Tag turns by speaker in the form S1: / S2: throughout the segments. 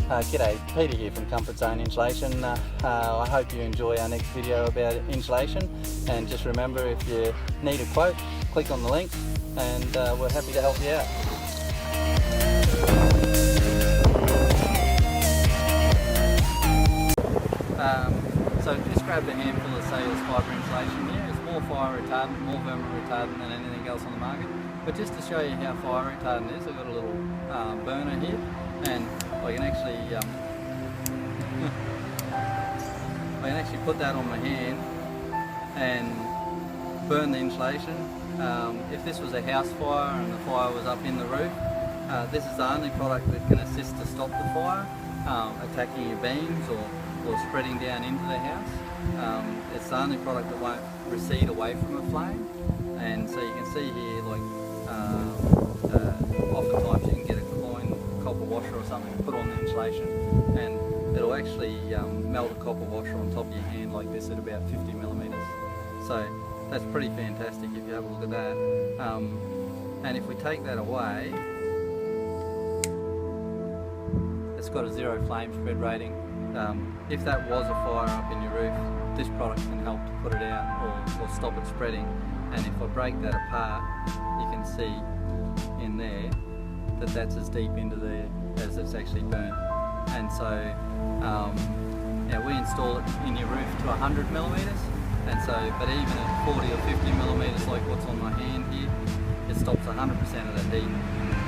S1: G'day, Peter here from Comfort Zone Insulation. I hope you enjoy our next video about insulation, and just remember, if you need a quote, click on the link and we're happy to help you out. So just grabbed a handful of Cellulose fibre insulation here. It's more fire retardant, more vermin retardant than anything else on the market. But just to show you how fire retardant is, I've got a little burner here, and I can actually put that on my hand and burn the insulation. If this was a house fire and the fire was up in the roof, this is the only product that can assist to stop the fire attacking your beams or spreading down into the house. It's the only product that won't recede away from a flame, and so you can see here, like oftentimes you can get a coin copper washer or something, put on the insulation, and it'll actually melt a copper washer on top of your hand like this at about 50 millimeters. So that's pretty fantastic if you have a look at that. And if we take that away, it's got a 0 flame spread rating. If that was a fire up in your roof, this product can help to put it out or stop it spreading. And if I break that apart, you can see in there that that's as deep into there as it's actually burnt. And so we install it in your roof to 100 millimeters, and so, but even at 40 or 50 millimeters like what's on my hand here, it stops 100% of the heat.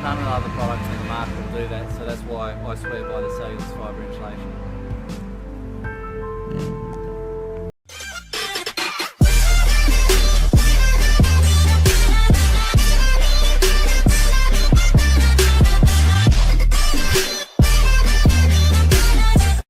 S1: None of the other products in the market will do that, so that's why I swear by the Cellulose fibre insulation.